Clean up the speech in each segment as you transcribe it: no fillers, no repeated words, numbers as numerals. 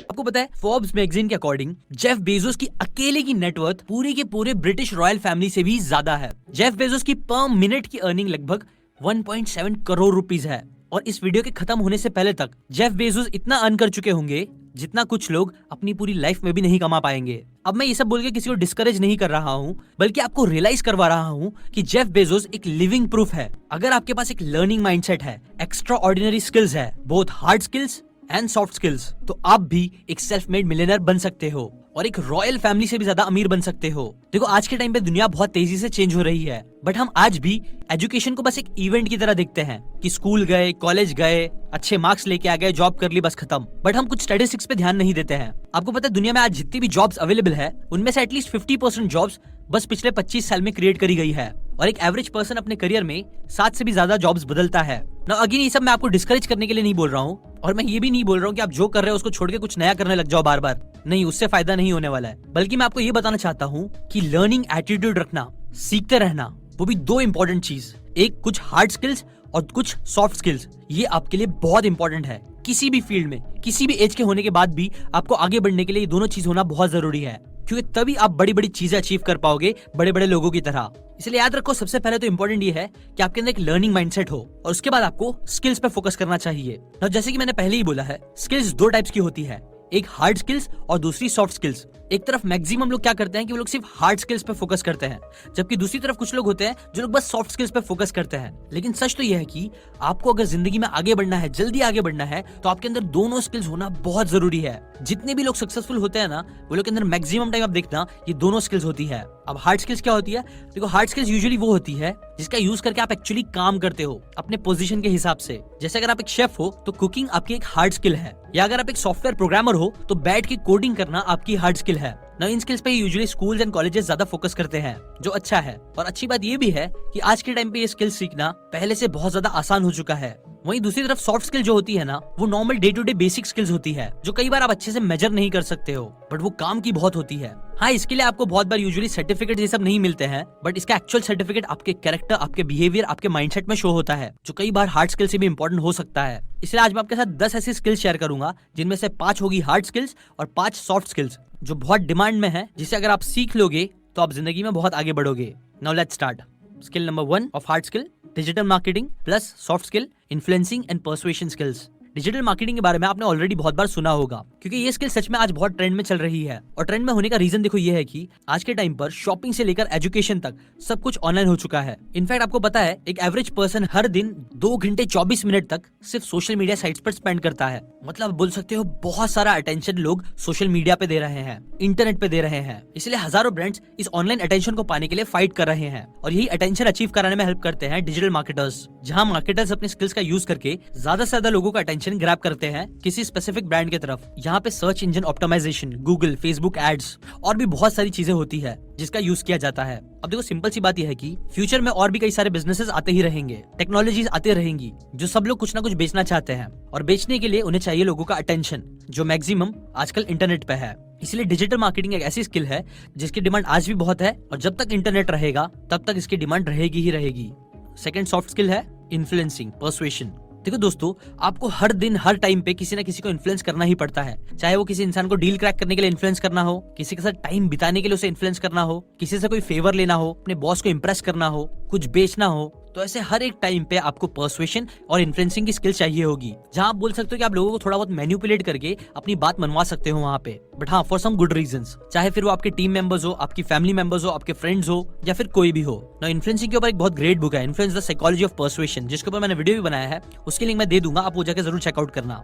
आपको पता है फोर्ब्स मैगजीन के अकॉर्डिंग जेफ बेजोस की अकेले की नेटवर्थ पूरे के पूरे ब्रिटिश रॉयल फैमिली से भी ज्यादा है। जेफ बेजोस की पर मिनट की अर्निंग लगभग 1.7 करोड़ रुपीस है और इस वीडियो के खत्म होने से पहले तक जेफ बेजोस इतना अर्न कर चुके होंगे जितना कुछ लोग अपनी पूरी लाइफ में भी नहीं कमा पाएंगे। अब मैं ये सब बोल के किसी को डिस्करेज नहीं कर रहा हूँ, बल्कि आपको रियलाइज करवा रहा हूँ कि जेफ बेजोस एक लिविंग प्रूफ है। अगर आपके पास एक लर्निंग माइंडसेट है, एक्स्ट्रा ऑर्डिनरी स्किल्स है, both hard skills and soft skills, तो आप भी एक सेल्फ मेड मिलियनर बन सकते हो और एक रॉयल फैमिली से भी ज्यादा अमीर बन सकते हो। देखो आज के टाइम पे दुनिया बहुत तेजी से चेंज हो रही है, बट हम आज भी एजुकेशन को बस एक इवेंट की तरह देखते हैं कि स्कूल गए, कॉलेज गए, अच्छे मार्क्स लेके आ गए, जॉब कर ली, बस खत्म। बट हम कुछ स्टैटिस्टिक्स पे ध्यान नहीं देते हैं। आपको पता है दुनिया में आज जितनी भी जॉब्स अवेलेबल है उनमें से एटलीस्ट 50% जॉब्स बस पिछले 25 साल में क्रिएट करी गई है और एक एवरेज पर्सन अपने करियर में 7 से भी ज्यादा जॉब्स बदलता है। ना अगेन ये सब मैं आपको डिस्करेज करने के लिए नहीं बोल रहा हूँ और मैं ये भी नहीं बोल रहा हूँ कि आप जो कर रहे हो उसको छोड़ के कुछ नया करने लग जाओ बार बार। नहीं, उससे फायदा नहीं होने वाला है। बल्कि मैं आपको ये बताना चाहता हूँ कि लर्निंग एटीट्यूड रखना, सीखते रहना, वो भी दो इंपॉर्टेंट चीज, एक कुछ हार्ड स्किल्स और कुछ सॉफ्ट स्किल्स, ये आपके लिए बहुत इंपॉर्टेंट है। किसी भी फील्ड में, किसी भी एज के होने के बाद भी आपको आगे बढ़ने के लिए ये दोनों चीज होना बहुत जरूरी है, क्योंकि तभी आप बड़ी बड़ी चीजें अचीव कर पाओगे बड़े बड़े लोगों की तरह। इसलिए याद रखो, सबसे पहले तो इंपॉर्टेंट ये है कि आपके अंदर एक लर्निंग माइंडसेट हो और उसके बाद आपको स्किल्स पे फोकस करना चाहिए। जैसे कि मैंने पहले ही बोला है, स्किल्स दो टाइप्स की होती है, एक हार्ड स्किल्स और दूसरी सॉफ्ट स्किल्स। एक तरफ मैक्सिमम लोग क्या करते हैं कि वो लोग सिर्फ हार्ड स्किल्स पे फोकस करते हैं, जबकि दूसरी तरफ कुछ लोग होते हैं जो लोग बस सॉफ्ट स्किल्स पे फोकस करते हैं। लेकिन सच तो यह है कि आपको अगर जिंदगी में आगे बढ़ना है, जल्दी आगे बढ़ना है, तो आपके अंदर दोनों स्किल्स होना बहुत जरूरी है। जितने भी लोग सक्सेसफुल होते हैं ना, वो लोग के अंदर मैक्सिमम टाइम आप देखना ये दोनों स्किल्स होती है। अब हार्ड स्किल्स क्या होती है? देखो, हार्ड स्किल्स यूजुअली वो होती है जिसका यूज करके आप एक्चुअली काम करते हो अपने पोजीशन के हिसाब से। जैसे अगर आप एक शेफ हो तो कुकिंग आपकी एक हार्ड स्किल है, या अगर आप एक सॉफ्टवेयर प्रोग्रामर हो तो बैठ के कोडिंग करना आपकी हार्ड स्किल है ना। इन स्किल्स पे यूजुअली स्कूल्स एंड कॉलेजेस ज्यादा फोकस करते हैं, जो अच्छा है। और अच्छी बात ये भी है कि आज के टाइम पे ये स्किल्स सीखना पहले से बहुत ज्यादा आसान हो चुका है। वहीं दूसरी तरफ सॉफ्ट स्किल जो होती है ना, वो normal day to day basic skills होती है, जो कई बार आप अच्छे से मेजर नहीं कर सकते हो, बट वो काम की बहुत होती है। हाँ, इसके लिए आपको बहुत बार यूजुअली सर्टिफिकेट ये सब नहीं मिलते हैं, बट इसका एक्चुअल सर्टिफिकेट आपके कैरेक्टर, आपके बिहेवियर, आपके माइंडसेट में शो होता है, जो कई बार हार्ड स्किल से भी इंपॉर्टेंट हो सकता है। इसलिए आज मैं आपके साथ 10 ऐसी स्किल्स शेयर करूंगा जिनमें से 5 होगी हार्ड स्किल्स और 5 सॉफ्ट स्किल्स, जो बहुत डिमांड में है, जिसे अगर आप सीख लोगे तो आप जिंदगी में बहुत आगे बढ़ोगे। Now let's start. Skill number 1 of hard skill, digital marketing plus soft skill, influencing and persuasion skills. Digital marketing के बारे में आपने ऑलरेडी बहुत बार सुना होगा, क्योंकि ये स्किल सच में आज बहुत ट्रेंड में चल रही है। और ट्रेंड में होने का रीजन देखो ये है कि आज के टाइम पर शॉपिंग से लेकर एजुकेशन तक सब कुछ ऑनलाइन हो चुका है। इनफैक्ट आपको पता है, एक एवरेज पर्सन हर दिन 2 घंटे 24 मिनट तक सिर्फ सोशल मीडिया साइट्स पर स्पेंड करता है। मतलब बोल सकते हो बहुत सारा अटेंशन लोग सोशल मीडिया पे दे रहे हैं, इंटरनेट पे दे रहे हैं। इसलिए हजारों ब्रांड्स इस ऑनलाइन अटेंशन को पाने के लिए फाइट कर रहे हैं और यही अटेंशन अचीव कराने में हेल्प करते हैं डिजिटल मार्केटर्स, जहाँ मार्केटर्स अपने स्किल्स का यूज करके ज्यादा से ज्यादा लोगों का अटेंशन ग्रैब करते हैं किसी स्पेसिफिक ब्रांड की तरफ। यहाँ पे search engine optimisation, Google, Facebook ads और भी बहुत सारी चीजें होती है जिसका यूज किया जाता है। अब देखो, सिंपल सी बात यह है कि फ्यूचर में और भी कई सारे बिजनेसेस आते ही रहेंगे, टेक्नोलॉजीज आते रहेंगी, जो सब लोग कुछ ना कुछ बेचना चाहते हैं और बेचने के लिए उन्हें चाहिए लोगों का अटेंशन, जो मैक्सिमम आजकल इंटरनेट पे है। इसलिए डिजिटल मार्केटिंग एक ऐसी स्किल है जिसकी डिमांड आज भी बहुत है और जब तक इंटरनेट रहेगा तब तक इसकी डिमांड रहेगी ही रहेगी। सेकंड सॉफ्ट स्किल है इन्फ्लुएंसिंग, पर्सुएशन। देखो दोस्तों, आपको हर दिन हर टाइम पे किसी ना किसी को इन्फ्लुएंस करना ही पड़ता है, चाहे वो किसी इंसान को डील क्रैक करने के लिए इन्फ्लुएंस करना हो, किसी के साथ टाइम बिताने के लिए उसे इन्फ्लुएंस करना हो, किसी से कोई फेवर लेना हो, अपने बॉस को इम्प्रेस करना हो, कुछ बेचना हो। तो ऐसे हर एक टाइम पे आपको पर्सुएशन और इन्फ्लुएंसिंग की स्किल चाहिए होगी, जहां आप बोल सकते हो कि आप लोगों को थोड़ा बहुत मैनिपुलेट करके अपनी बात मनवा सकते हो वहां पे, बट हाँ, फॉर सम गुड रीजंस। चाहे फिर वो आपके टीम मेंबर्स हो, आपकी फैमिली मेंबर्स हो, आपके फ्रेंड्स हो, या फिर कोई भी हो ना। इन्फ्लुएंसिंग के ऊपर एक बहुत ग्रेट बुक है, influence the psychology of persuasion, जिसके ऊपर मैंने वीडियो भी बनाया है, उसकी लिंक मैं दे दूंगा, आप वो जाकर जरूर चेकआउट करना।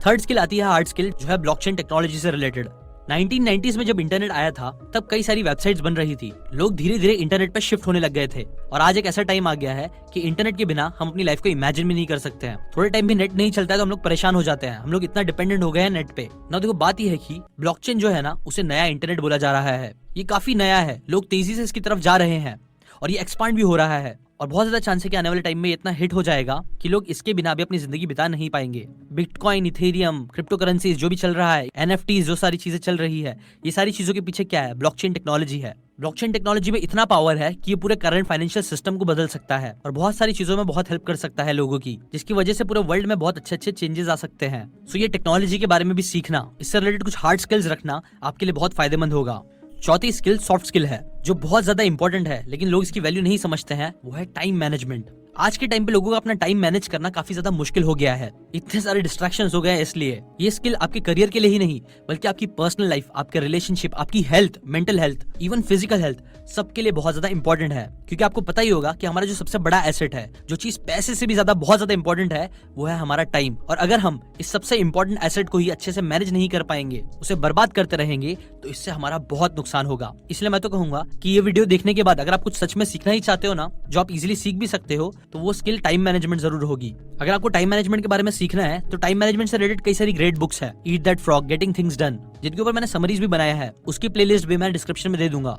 थर्ड स्किल आती है हार्ड स्किल, जो है ब्लॉकचेन टेक्नोलॉजी से रिलेटेड। 1990s में जब इंटरनेट आया था तब कई सारी वेबसाइट्स बन रही थी, लोग धीरे धीरे इंटरनेट पर शिफ्ट होने लग गए थे और आज एक ऐसा टाइम आ गया है कि इंटरनेट के बिना हम अपनी लाइफ को इमेजिन भी नहीं कर सकते हैं। थोड़े टाइम भी नेट नहीं चलता है तो हम लोग परेशान हो जाते हैं, हम लोग इतना डिपेंडेंट हो गए हैं नेट पे ना। देखो, बात यह है कि ब्लॉकचेन जो है ना, उसे नया इंटरनेट बोला जा रहा है। ये काफी नया है, लोग तेजी से इसकी तरफ जा रहे हैं और ये एक्सपांड भी हो रहा है। और बहुत ज्यादा चांस है कि आने वाले टाइम में इतना हिट हो जाएगा कि लोग इसके बिना भी अपनी जिंदगी बिता नहीं पाएंगे। बिटकॉइन, इथेरियम, क्रिप्टो करेंसीज जो भी चल रहा है, एनएफटीज जो सारी चीजें चल रही है, ये सारी चीजों के पीछे क्या है? ब्लॉकचेन टेक्नोलॉजी है। ब्लॉकचेन टेक्नोलॉजी में इतना पावर है कि ये पूरे करंट फाइनेंशियल सिस्टम को बदल सकता है और बहुत सारी चीजों में बहुत हेल्प कर सकता है लोगों की, जिसकी वजह से पूरे वर्ल्ड में बहुत अच्छे अच्छे चेंजेस आ सकते हैं। सो ये टेक्नोलॉजी के बारे में भी सीखना, इससे रिलेटेड कुछ हार्ड स्किल्स रखना आपके लिए बहुत फायदेमंद होगा। चौथी स्किल सॉफ्ट स्किल है, जो बहुत ज्यादा इंपॉर्टेंट है लेकिन लोग इसकी वैल्यू नहीं समझते हैं, वो है टाइम मैनेजमेंट। आज के टाइम पे लोगों को अपना टाइम मैनेज करना काफी ज्यादा मुश्किल हो गया है, इतने सारे डिस्ट्रैक्शंस हो गए हैं। इसलिए ये स्किल आपके करियर के लिए ही नहीं बल्कि आपकी पर्सनल लाइफ, आपके रिलेशनशिप, आपकी health, mental health, even physical health, सबके लिए बहुत ज्यादा इंपॉर्टेंट है। क्योंकि आपको पता ही होगा कि हमारा जो सबसे बड़ा एसेट है, जो चीज पैसे से भी ज्यादा बहुत ज्यादा इंपॉर्टेंट है, वो है हमारा टाइम। और अगर हम इस सबसे इंपॉर्टेंट एसेट को ही अच्छे से मैनेज नहीं कर पाएंगे, उसे बर्बाद करते रहेंगे, तो इससे हमारा बहुत नुकसान होगा। इसलिए मैं तो कहूंगा कि ये वीडियो देखने के बाद अगर आप कुछ सच में सीखना ही चाहते हो ना, जो आप इजीली सीख भी सकते हो, तो वो स्किल टाइम मैनेजमेंट जरूर होगी। अगर आपको टाइम मैनेजमेंट के बारे में सीखना है तो टाइम मैनेजमेंट से रिलेटेड कई सारी ग्रेट बुक्स है। Eat that frog, getting things done, जिनके ऊपर मैंने समरीज भी बनाया है, उसकी प्लेलिस्ट भी मैं डिस्क्रिप्शन में दे दूंगा।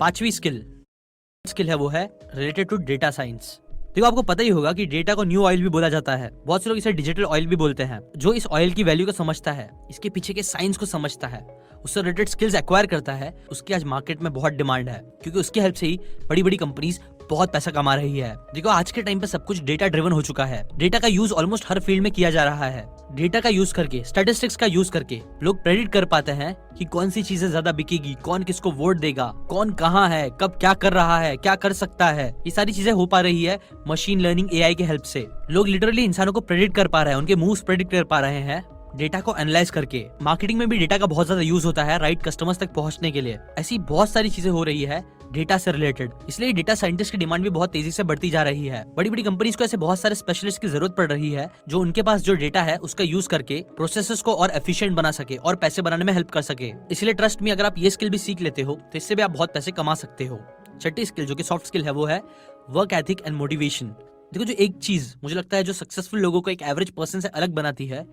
पांचवी स्किल है वो है रिलेटेड टू डेटा साइंस। देखो आपको पता ही होगा कि डेटा को न्यू ऑयल भी बोला जाता है, बहुत से लोग इसे डिजिटल ऑयल भी बोलते हैं। जो इस ऑयल की वैल्यू को समझता है, इसके पीछे के साइंस को समझता है, उससे रिलेटेड स्किल्स एक्वायर करता है, उसकी आज मार्केट में बहुत डिमांड है, क्योंकि उसकी हेल्प से ही बड़ी बड़ी कंपनीज बहुत पैसा कमा रही है। देखो आज के टाइम पे सब कुछ डेटा ड्रिवन हो चुका है। डेटा का यूज ऑलमोस्ट हर फील्ड में किया जा रहा है। डेटा का यूज करके, स्टैटिस्टिक्स का यूज करके लोग प्रेडिक्ट कर पाते हैं कि कौन सी चीजें ज्यादा बिकेगी, कौन किसको वोट देगा, कौन कहाँ है, कब क्या कर रहा है, क्या कर सकता है। ये सारी चीजें हो पा रही है मशीन लर्निंग, एआई के हेल्प से। लोग लिटरली इंसानों को प्रेडिक्ट कर पा रहे हैं, उनके मूव्स प्रेडिक्ट कर पा रहे हैं डेटा को एनालाइज करके। मार्केटिंग में भी डेटा का बहुत ज्यादा यूज होता है राइट कस्टमर्स तक पहुंचने के लिए। ऐसी बहुत सारी चीजें हो रही है डेटा से रिलेटेड, इसलिए डेटा साइंटिस्ट की डिमांड भी बहुत तेजी से बढ़ती जा रही है। बड़ी बड़ी कंपनीज को ऐसे बहुत सारे स्पेशलिस्ट की जरूरत पड़ रही है, जो उनके पास जो डेटा है उसका यूज करके प्रोसेसेस को और एफिशिएंट बना सके और पैसे बनाने में हेल्प कर सके। इसलिए ट्रस्ट में, अगर आप ये स्किल भी सीख लेते हो तो इससे भी आप बहुत पैसे कमा सकते हो। छठी स्किल जो कि सॉफ्ट स्किल है, वो है वर्क एथिक एंड मोटिवेशन। देखो जो एक चीज मुझे लगता है जो सक्सेसफुल लोगों को एक एवरेज पर्सन से अलग बनाती है,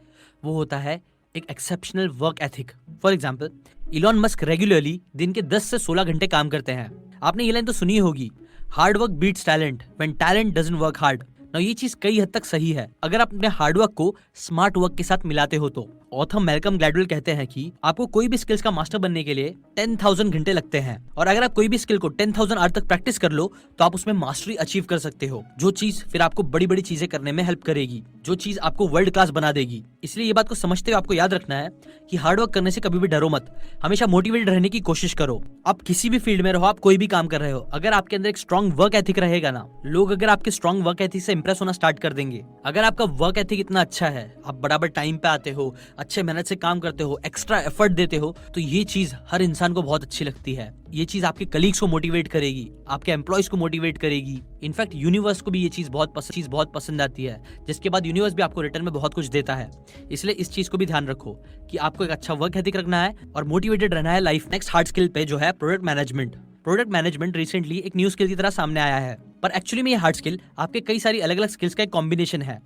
वो होता है एक exceptional work ethic. For example, Elon Musk regularly दिन के 10 से 16 घंटे काम करते हैं। आपने ये लाइन तो सुनी होगी, hard work beats talent when talent doesn't work hard. ना ये चीज कई हद तक सही है अगर आप अपने हार्डवर्क को स्मार्ट वर्क के साथ मिलाते हो तो। ऑथर मैल्कम ग्लैडवेल कहते हैं कि आपको कोई भी स्किल्स का मास्टर बनने के लिए 10,000 घंटे लगते हैं, और अगर आप कोई भी स्किल को 10,000 आवर तक प्रैक्टिस कर लो तो आप उसमें मास्टरी अचीव कर सकते हो, जो चीज फिर आपको बड़ी बड़ी चीजें करने में हेल्प करेगी, जो चीज आपको वर्ल्ड क्लास बना देगी। इसलिए ये बात को समझते हुए आपको याद रखना है कि हार्डवर्क करने से कभी भी डरो मत, हमेशा मोटिवेटेड रहने की कोशिश करो। आप किसी भी फील्ड में रहो, आप कोई भी काम कर रहे हो, अगर आपके अंदर एक स्ट्रॉन्ग वर्क एथिक रहेगा ना, लोग अगर आपके स्ट्रॉन्ग वर्क एथिक से इंप्रेस होना स्टार्ट कर देंगे। अगर आपका वर्क एथिक इतना अच्छा है, आप बराबर टाइम पे आते हो, अच्छे मेहनत से काम करते हो, एक्स्ट्रा एफर्ट देते हो, तो ये चीज हर इंसान को बहुत अच्छी लगती है। ये चीज आपके कलीग्स को मोटिवेट करेगी, आपके एम्प्लॉयज को मोटिवेट करेगी। इनफैक्ट यूनिवर्स को भी ये चीज बहुत पसंद आती है, जिसके बाद यूनिवर्स भी आपको रिटर्न में बहुत कुछ देता है। इसलिए इस चीज को भी ध्यान रखो कि आपको एक अच्छा वर्क एथिक रखना है और मोटिवेटेड रहना है लाइफ। नेक्स्ट हार्ड स्किल पे जो है product management. Product management recently एक न्यू स्किल की तरह सामने आया है, पर एक्चुअली में ये हार्ड स्किल आपके कई सारी अलग अलग स्किल्स का एक कॉम्बिनेशन है।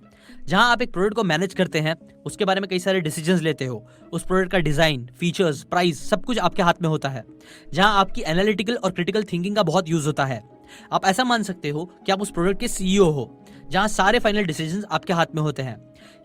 जहां आप एक प्रोडक्ट को मैनेज करते हैं, उसके बारे में कई सारे डिसीजंस लेते हो, उस प्रोडक्ट का डिजाइन, फीचर्स, प्राइस, सब कुछ आपके हाथ में होता है। जहां आपकी एनालिटिकल और क्रिटिकल थिंकिंग का बहुत यूज होता है। आप ऐसा मान सकते हो कि आप उस प्रोडक्ट के सीईओ हो, जहां सारे फाइनल डिसीजंस आपके हाथ में होते हैं।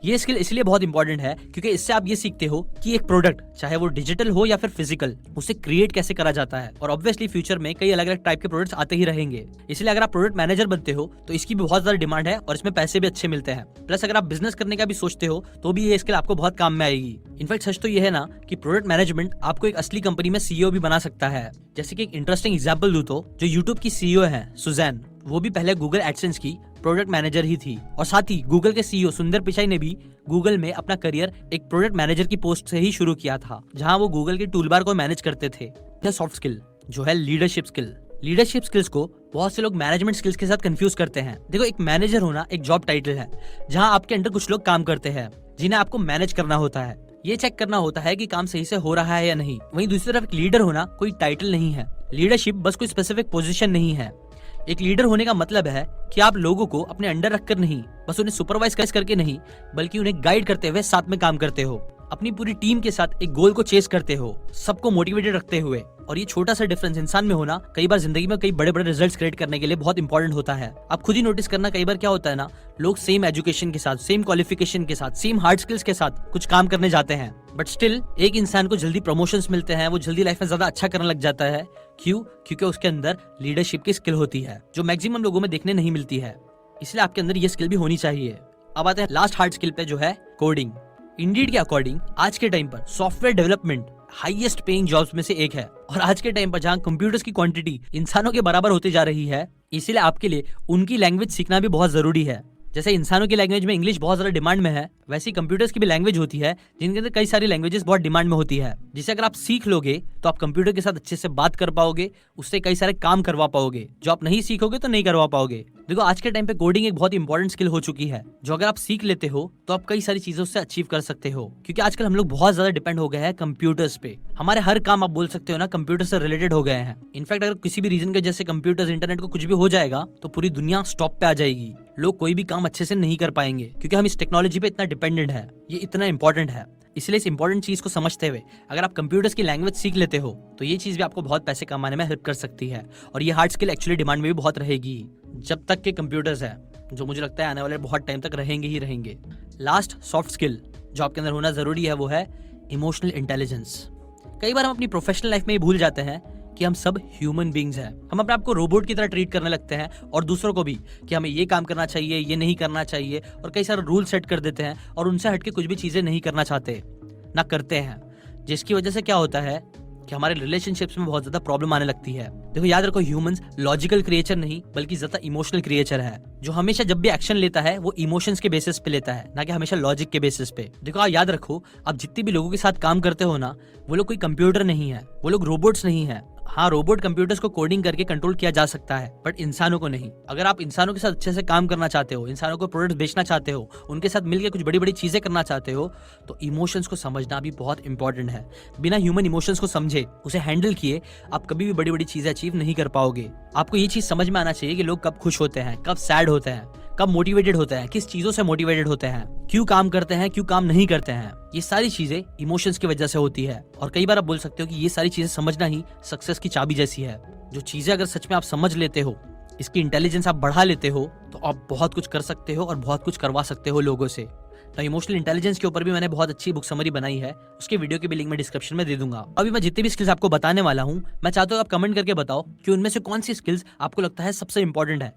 ये स्किल इसलिए बहुत इंपॉर्टेंट है क्योंकि इससे आप ये सीखते हो कि एक प्रोडक्ट, चाहे वो डिजिटल हो या फिर फिजिकल, उसे क्रिएट कैसे करा जाता है। और ऑब्वियसली फ्यूचर में कई अलग अलग टाइप के प्रोडक्ट्स आते ही रहेंगे, इसलिए अगर आप प्रोडक्ट मैनेजर बनते हो तो इसकी भी बहुत ज्यादा डिमांड है और इसमें पैसे भी अच्छे मिलते हैं। प्लस अगर आप बिजनेस करने का भी सोचते हो तो भी ये स्किल आपको बहुत काम में आएगी। इनफैक्ट सच तो ये है ना कि प्रोडक्ट मैनेजमेंट आपको एक असली कंपनी में सीईओ भी बना सकता है। जैसे कि एक इंटरेस्टिंग एग्जांपल दूं तो जो यूट्यूब की सीईओ है सुजैन, वो भी पहले गूगल एडसेंस की प्रोडक्ट मैनेजर ही थी। और साथ ही गूगल के सीईओ सुंदर पिचाई ने भी गूगल में अपना करियर एक प्रोडक्ट मैनेजर की पोस्ट से ही शुरू किया था, जहां वो गूगल के टूलबार को मैनेज करते थे। सॉफ्ट स्किल जो है लीडरशिप स्किल। लीडरशिप स्किल्स को बहुत से लोग मैनेजमेंट स्किल्स के साथ कंफ्यूज करते हैं। देखो, एक मैनेजर होना एक जॉब टाइटल है, जहां आपके अंडर कुछ लोग काम करते हैं जिन्हें आपको मैनेज करना होता है। ये चेक करना होता है कि काम सही से हो रहा है या नहीं। वहीं दूसरी तरफ एक लीडर होना कोई टाइटल नहीं है। लीडरशिप बस कोई स्पेसिफिक पोजीशन नहीं है। एक लीडर होने का मतलब है कि आप लोगों को अपने अंडर रखकर नहीं, बस उन्हें सुपरवाइज करके नहीं, बल्कि उन्हें गाइड करते हुए साथ में काम करते हो। अपनी पूरी टीम के साथ एक गोल को चेस करते हो, सबको मोटिवेटेड रखते हुए। और ये छोटा सा डिफरेंस इंसान में होना कई बार जिंदगी में कई बड़े बड़े रिजल्ट्स क्रिएट करने के लिए बहुत इंपॉर्टेंट होता है। आप खुद ही नोटिस करना, कई बार क्या होता है ना, लोग सेम एजुकेशन के साथ, सेम क्वालिफिकेशन के साथ, सेम हार्ड स्किल्स के साथ कुछ काम करने जाते हैं, बट स्टिल एक इंसान को जल्दी प्रमोशंस मिलते हैं, वो जल्दी लाइफ में ज्यादा अच्छा करने लग जाता है। क्यों? क्योंकि उसके अंदर लीडरशिप की स्किल होती है जो मैक्सिमम लोगों में देखने नहीं मिलती है। इसलिए आपके अंदर ये स्किल भी होनी चाहिए। अब आते हैं लास्ट हार्ड स्किल पे, जो है कोडिंग। इंडीड के अकॉर्डिंग आज के टाइम पर software development highest paying jobs में से एक है। और आज के टाइम पर जहां कंप्यूटर्स की क्वांटिटी इंसानों के बराबर होती जा रही है, इसीलिए आपके लिए उनकी लैंग्वेज सीखना भी बहुत जरूरी है। जैसे इंसानों की लैंग्वेज में इंग्लिश बहुत ज्यादा डिमांड में है, वैसे ही कंप्यूटर्स की भी लैंग्वेज होती है जिनके अंदर कई सारी लैंग्वेजेस बहुत डिमांड में होती है, जिसे अगर आप सीख लोगे तो आप कंप्यूटर के साथ अच्छे से बात कर पाओगे, उससे कई सारे काम करवा पाओगे, जो आप नहीं सीखोगे तो नहीं करवा पाओगे। देखो आज के टाइम पे कोडिंग एक बहुत इंपॉर्टेंट स्किल हो चुकी है, जो अगर आप सीख लेते हो तो आप कई सारी चीजों से अचीव कर सकते हो। क्योंकि आजकल हम लोग बहुत ज्यादा डिपेंड हो गए हैं कंप्यूटर्स पे। हमारे हर काम आप बोल सकते हो ना कंप्यूटर से रिलेटेड हो गए हैं। इनफैक्ट अगर किसी भी रीजन के जैसे कंप्यूटर्स, इंटरनेट को कुछ भी हो जाएगा तो पूरी दुनिया स्टॉप पे आ जाएगी। लोग कोई भी काम अच्छे से नहीं कर पाएंगे क्योंकि हम इस टेक्नोलॉजी पे इतना डिपेंडेंट है, ये इतना इंपॉर्टेंट है। इसलिए इस इंपॉर्टेंट चीज को समझते हुए अगर आप कंप्यूटर्स की लैंग्वेज सीख लेते हो तो ये चीज भी आपको बहुत पैसे कमाने में हेल्प कर सकती है। और ये हार्ड स्किल एक्चुअली डिमांड में भी बहुत रहेगी जब तक के कंप्यूटर्स है, जो मुझे लगता है आने वाले बहुत टाइम तक रहेंगे ही रहेंगे। लास्ट सॉफ्ट स्किल जो आपके अंदर होना जरूरी है वो है इमोशनल इंटेलिजेंस। कई बार हम अपनी प्रोफेशनल लाइफ में ये भूल जाते हैं कि हम सब ह्यूमन बींग्स हैं। हम अपने आप को रोबोट की तरह ट्रीट करने लगते हैं और दूसरों को भी, कि हमें ये काम करना चाहिए, ये नहीं करना चाहिए, और कई सारे रूल सेट कर देते हैं और उनसे हटके कुछ भी चीजें नहीं करना चाहते, ना करते हैं। जिसकी वजह से क्या होता है कि हमारे रिलेशनशिप्स में बहुत ज्यादा प्रॉब्लम आने लगती है। देखो याद रखो, ह्यूमंस लॉजिकल क्रिएचर नहीं बल्कि ज्यादा इमोशनल क्रिएचर है, जो हमेशा जब भी एक्शन लेता है वो इमोशंस के बेसिस पे लेता है, ना कि हमेशा लॉजिक के बेसिस पे। देखो आप याद रखो, आप जितने भी लोगों के साथ काम करते हो ना, वो लोग कोई कंप्यूटर नहीं है, वो लोग रोबोट्स नहीं है। हाँ, रोबोट कंप्यूटर्स को कोडिंग करके कंट्रोल किया जा सकता है, बट इंसानों को नहीं। अगर आप इंसानों के साथ अच्छे से काम करना चाहते हो, इंसानों को प्रोडक्ट बेचना चाहते हो, उनके साथ मिलकर कुछ बड़ी बड़ी चीजें करना चाहते हो, तो इमोशंस को समझना भी बहुत इंपॉर्टेंट है। बिना ह्यूमन इमोशंस को समझे, उसे हैंडल किए, आप कभी भी बड़ी बड़ी चीजें अचीव नहीं कर पाओगे। आपको ये चीज समझ में आना चाहिए कि लोग कब खुश होते हैं, कब सैड होते हैं, कब मोटिवेटेड होते हैं, किस चीजों से मोटिवेटेड होते हैं, क्यों काम करते हैं, क्यों काम नहीं करते हैं। ये सारी चीजें इमोशंस की वजह से होती है। और कई बार आप बोल सकते हो कि ये सारी चीजें समझना ही सक्सेस की चाबी जैसी है। जो चीजें अगर सच में आप समझ लेते हो, इसकी इंटेलिजेंस आप बढ़ा लेते हो, तो आप बहुत कुछ कर सकते हो और बहुत कुछ करवा सकते हो लोगों से। तो इमोशनल इंटेलिजेंस के ऊपर भी मैंने बहुत अच्छी बुक समरी बनाई है, उसके वीडियो की भी लिंक मैं डिस्क्रिप्शन में दे दूंगा। अभी मैं जितने भी स्किल्स आपको बताने वाला हूँ, मैं चाहता हूँ आप कमेंट करके बताओ कि उनमें से कौन सी स्किल्स आपको लगता है सबसे इंपॉर्टेंट है।